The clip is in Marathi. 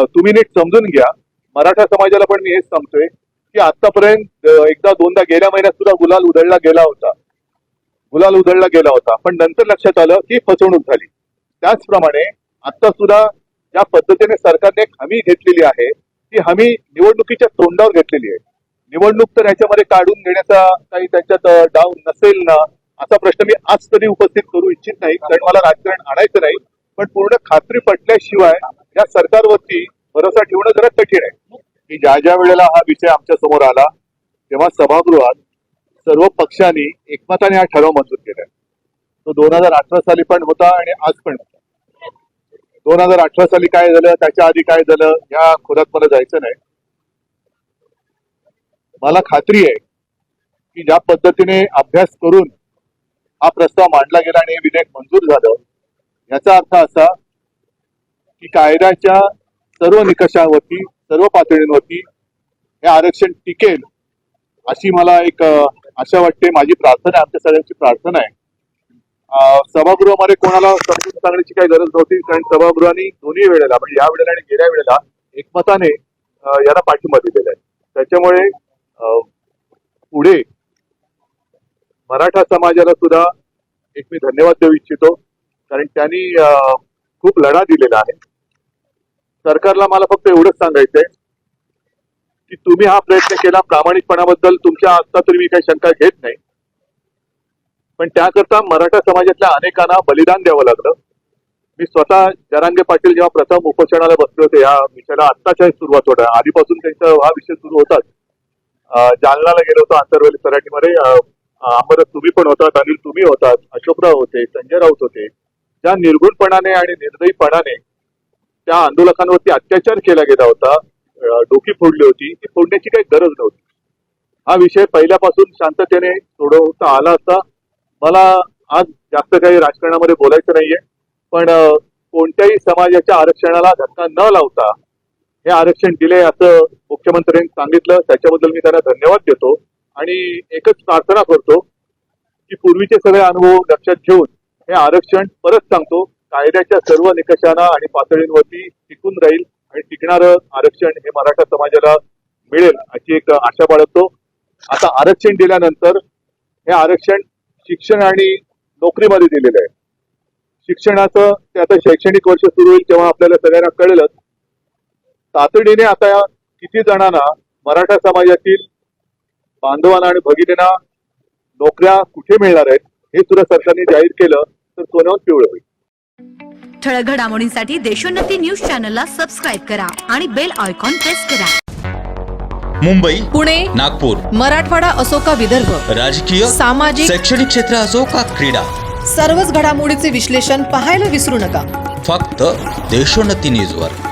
तुम्ही नीट समजून घ्या. मराठा समाजाला पण मी हेच सांगतोय की आतापर्यंत एकदा दोनदा गेल्या महिन्यात सुद्धा गुलाल उधळला गेला होता, पण नंतर लक्षात आलं की फसवणूक झाली. त्याचप्रमाणे आता सुद्धा ज्या पद्धतीने सरकारने एक हमी घेतलेली आहे ती हमी निवडणुकीच्या तोंडावर घेतलेली आहे. निवडणूक तर याच्यामध्ये काढून घेण्याचा काही त्याच्यात डाव नसेल ना, असा प्रश्न मी आज तरी उपस्थित करू इच्छित नाही, कारण मला राजकारण आणायचं नाही. पण पूर्ण खात्री पटल्याशिवाय या सरकारवरती भरोसा ठेवणं जरा कठीण आहे. की ज्या वेळेला हा विषय आमच्या समोर आला तेव्हा सभागृहात सर्व पक्षांनी एकमताने हा ठराव मंजूर केला. तो 2018 साली पण होता आणि आज पण होता. 2018 साली काय झालं, त्याच्या आधी काय झालं, या खोलात मला जायचं नाही. मला खात्री आहे की ज्या पद्धतीने अभ्यास करून हा प्रस्ताव मांडला गेला आणि हे विधेयक मंजूर झालं, याचा अर्थ असा की कायद्याच्या सर्व निकषांवरती, सर्व पातळींवरती हे आरक्षण टिकेल अशी मला एक आशा वाटते. माझी प्रार्थना आहे, आमच्या सगळ्यांची प्रार्थना आहे. सभागृहामध्ये कोणाला समजून सांगण्याची काही गरज नव्हती, कारण सभागृहाने दोन्ही वेळेला, म्हणजे या वेळेला आणि गेल्या वेळेला एकमताने याला पाठिंबा दिलेला आहे. त्याच्यामुळे पुढे मराठा समाजाला सुद्धा एक मी धन्यवाद देऊ इच्छितो, कारण त्यांनी खूप लढा दिलेला आहे. सरकारला मला फक्त एवढंच सांगायचंय की तुम्ही हा प्रयत्न केला, प्रामाणिकपणाबद्दल तुमच्या आता तरी मी काही शंका घेत नाही, पण त्याकरता मराठा समाजातल्या अनेकांना बलिदान द्यावं लागलं. मी स्वतः जरांगे पाटील जेव्हा प्रथम उपोषणाला बसले होते, या विषयाला आत्ताच्या सुरुवात होता, आधीपासून त्यांचा हा विषय सुरू होताच. जालनाला गेलो होतो आंतरवेली सराटीमध्ये. अमरत तुम्ही पण होतात, अनिल तुम्ही होतात, अशोकराव होते, संजय राऊत होते. ज्या निर्गुणपणाने आणि निर्दयीपणाने त्या आंदोलकांवरती अत्याचार केला गेला होता, डोकी फोडली होती, ती फोडण्याची काही गरज नव्हती. हा विषय पहिल्यापासून शांततेने सोडवता आला असता. मला आज जास्त काही राजकारणामध्ये बोलायचं नाहीये, पण कोणत्याही समाजाच्या आरक्षणाला धक्का न लावता हे आरक्षण दिले असं मुख्यमंत्र्यांनी सांगितलं. त्याच्याबद्दल मी त्यांना धन्यवाद देतो आणि एकच प्रार्थना करतो की पूर्वीचे सगळे अनुभव लक्षात घेऊन हे आरक्षण परत सांगतो कायद्याच्या सर्व निकषांना आणि पातळींवरती टिकून राहील आणि टिकणारं आरक्षण हे मराठा समाजाला मिळेल अशी एक आशा बाळगतो. आता आरक्षण दिल्यानंतर हे आरक्षण शिक्षण आणि नोकरीमध्ये दिलेलं आहे. शिक्षणाचं ते आता शैक्षणिक वर्ष सुरू होईल तेव्हा आपल्याला सगळ्यांना कळेलच. तातडीने आता किती जणांना मराठा समाजातील बांधवांना आणि भगिनींना नोकऱ्या कुठे मिळणार आहेत हे सुद्धा सरकारने जाहीर केलं तर सोन्यावर पिवळं होईल. ठळक घडामोडींसाठी देशोन्नती न्यूज चॅनलला सबस्क्राईब करा आणि बेल आयकॉन प्रेस करा. मुंबई, पुणे, नागपूर, मराठवाडा असो का विदर्भ, राजकीय, सामाजिक, शैक्षणिक क्षेत्र असो का क्रीडा, सर्वच घडामोडीचे विश्लेषण पाहायला विसरू नका. फक्त देशोन्नती न्यूजवर.